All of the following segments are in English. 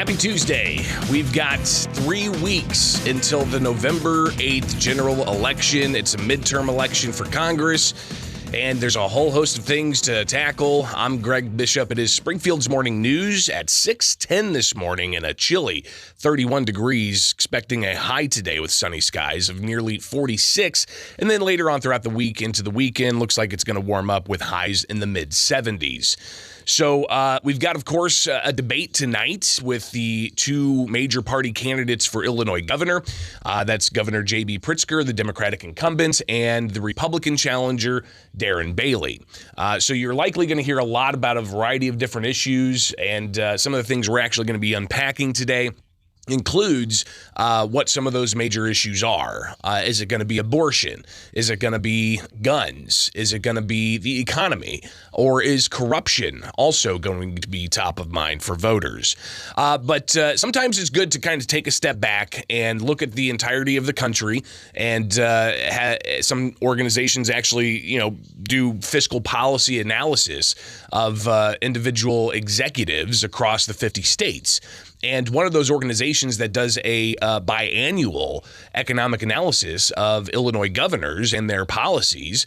Happy Tuesday. We've got 3 weeks until the November 8th general election. It's a midterm election for Congress, and there's a whole host of things to tackle. I'm Greg Bishop. It is Springfield's Morning News at 6:10 this morning in a chilly 31 degrees, expecting a high today with sunny skies of nearly 46. And then later on throughout the week into the weekend, looks like it's going to warm up with highs in the mid-70s. So we've got, of course, a debate tonight with the two major party candidates for Illinois governor. That's Governor J.B. Pritzker, the Democratic incumbent, and the Republican challenger, Darren Bailey. So you're likely going to hear a lot about a variety of different issues, and some of the things we're actually going to be unpacking today includes what some of those major issues are. Is it going to be abortion? Is it going to be guns? Is it going to be the economy? Or is corruption also going to be top of mind for voters? But sometimes it's good to kind of take a step back and look at the entirety of the country. And some organizations actually, do fiscal policy analysis of individual executives across the 50 states. And one of those organizations that does a biannual economic analysis of Illinois governors and their policies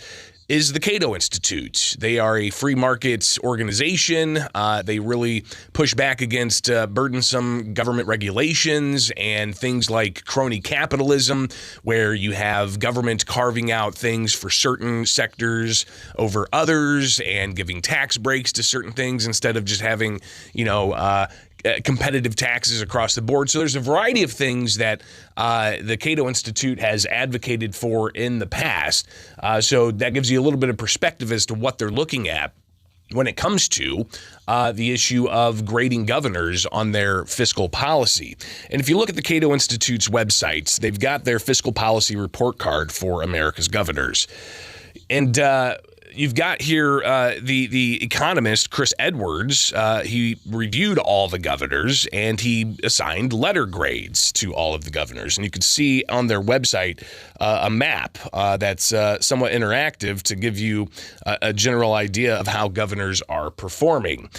is the Cato Institutes. They are a free market organization. They really push back against burdensome government regulations and things like crony capitalism, where you have government carving out things for certain sectors over others and giving tax breaks to certain things instead of just having, competitive taxes across the board. So there's a variety of things that the Cato Institute has advocated for in the past. So that gives you a little bit of perspective as to what they're looking at when it comes to the issue of grading governors on their fiscal policy. And if you look at the Cato Institute's websites, they've got their fiscal policy report card for America's governors. And you've got here the economist, Chris Edwards. He reviewed all the governors, and he assigned letter grades to all of the governors. And you can see on their website a map that's somewhat interactive to give you a general idea of how governors are performing.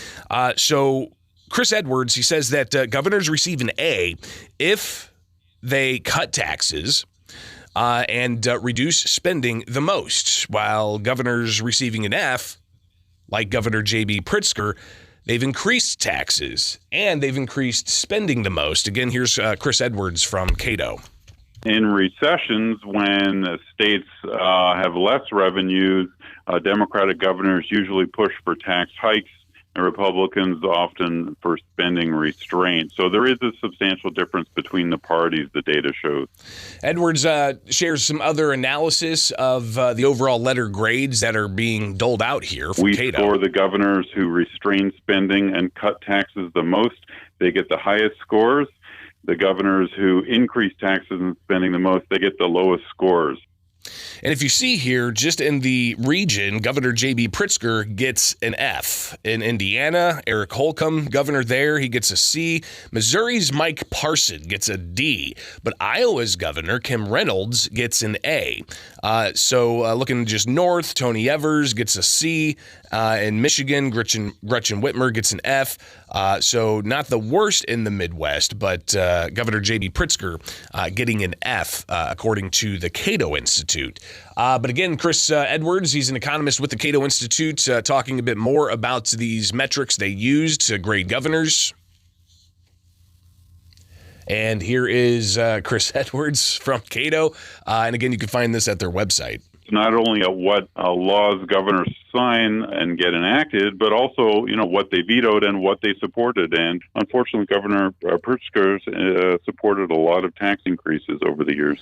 So Chris Edwards, he says that governors receive an A if they cut taxes and reduce spending the most, while governors receiving an F, like Governor J.B. Pritzker, they've increased taxes and they've increased spending the most. Again, here's Chris Edwards from Cato. In recessions, when states have less revenues, Democratic governors usually push for tax hikes, and Republicans often for spending restraint. So there is a substantial difference between the parties, the data shows. Edwards shares some other analysis of the overall letter grades that are being doled out here from Cato. We score the governors who restrain spending and cut taxes the most. They get the highest scores. The governors who increase taxes and spending the most, they get the lowest scores. And if you see here, just in the region, Governor J.B. Pritzker gets an F. In Indiana, Eric Holcomb, governor there, he gets a C. Missouri's Mike Parson gets a D. But Iowa's governor, Kim Reynolds, gets an A. So looking just north, Tony Evers gets a C. In Michigan, Gretchen Whitmer gets an F. So not the worst in the Midwest, but Governor J.B. Pritzker getting an F, according to the Cato Institute. But again, Chris Edwards, he's an economist with the Cato Institute, talking a bit more about these metrics they use to grade governors. And here is Chris Edwards from Cato. And again, you can find this at their website. Not only at what laws governors sign and get enacted, but also, what they vetoed and what they supported. And unfortunately, Governor Pritzker supported a lot of tax increases over the years.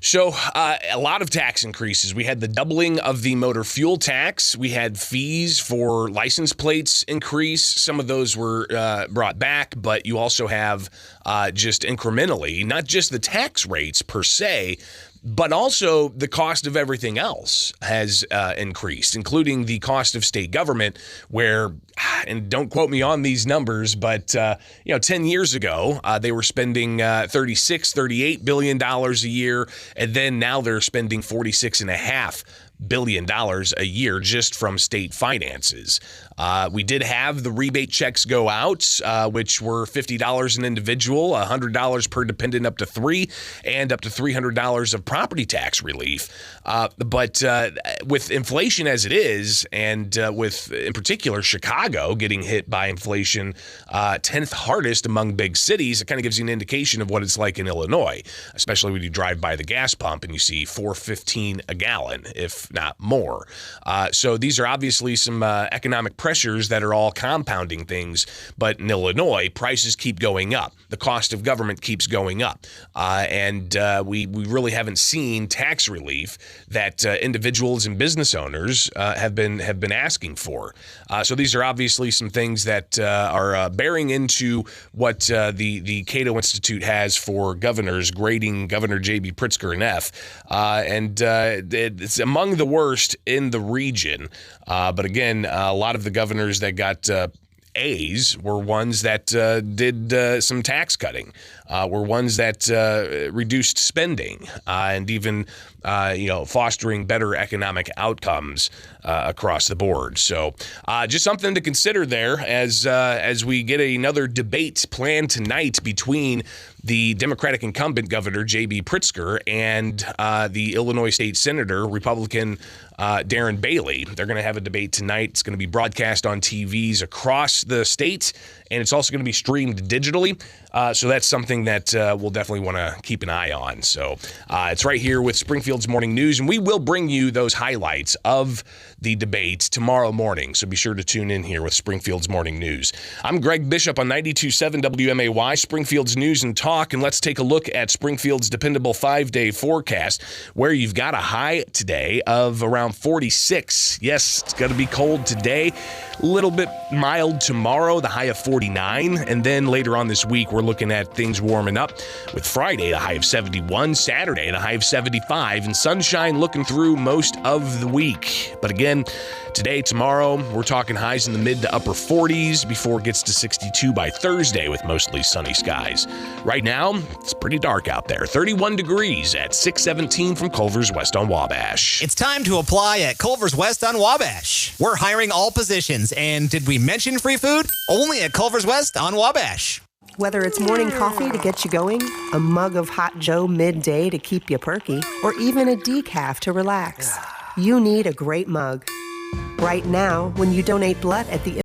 So a lot of tax increases. We had the doubling of the motor fuel tax. We had fees for license plates increase. Some of those were brought back, but you also have just incrementally, not just the tax rates per se, but also the cost of everything else has increased, including the cost of state government, where, and don't quote me on these numbers, but 10 years ago, they were spending $38 billion a year, and then now they're spending $46.5 billion a year just from state finances. We did have the rebate checks go out, which were $50 an individual, $100 per dependent up to 3, and up to $300 of property tax relief. But with inflation as it is, and with, in particular, Chicago getting hit by inflation 10th hardest among big cities, it kind of gives you an indication of what it's like in Illinois, especially when you drive by the gas pump and you see $4.15 a gallon, if not more. So these are obviously some economic pressures that are all compounding things. But in Illinois, prices keep going up. The cost of government keeps going up. And we really haven't seen tax relief that individuals and business owners have been asking for. So these are obviously some things that are bearing into what the Cato Institute has for governors, grading Governor J.B. Pritzker an F. And it's among the worst in the region. But again, a lot of the governors that got A's were ones that did some tax cutting, were ones that reduced spending, and even fostering better economic outcomes across the board. So just something to consider there as we get another debate planned tonight between the Democratic incumbent Governor J.B. Pritzker and the Illinois State Senator, Republican Darren Bailey. They're going to have a debate tonight. It's going to be broadcast on TVs across the state, and it's also going to be streamed digitally. So that's something that we'll definitely want to keep an eye on. So it's right here with Springfield's Morning News, and we will bring you those highlights of the debate tomorrow morning. So be sure to tune in here with Springfield's Morning News. I'm Greg Bishop on 92.7 WMAY, Springfield's News and Talk, and let's take a look at Springfield's dependable 5-day forecast, where you've got a high today of around 46. Yes, it's going to be cold today. A little bit mild tomorrow, the high of 49. And then later on this week, we're looking at things warming up with Friday, the high of 71, Saturday, the high of 75, and sunshine looking through most of the week. But again, today, tomorrow, we're talking highs in the mid to upper 40s before it gets to 62 by Thursday with mostly sunny skies. Right now, it's pretty dark out there. 31 degrees at 617 from Culver's West on Wabash. It's time to apply at Culver's West on Wabash. We're hiring all positions, and did we mention free food? Only at Culver's West on Wabash. Whether it's morning coffee to get you going, a mug of Hot Joe midday to keep you perky, or even a decaf to relax, you need a great mug. Right now, when you donate blood at the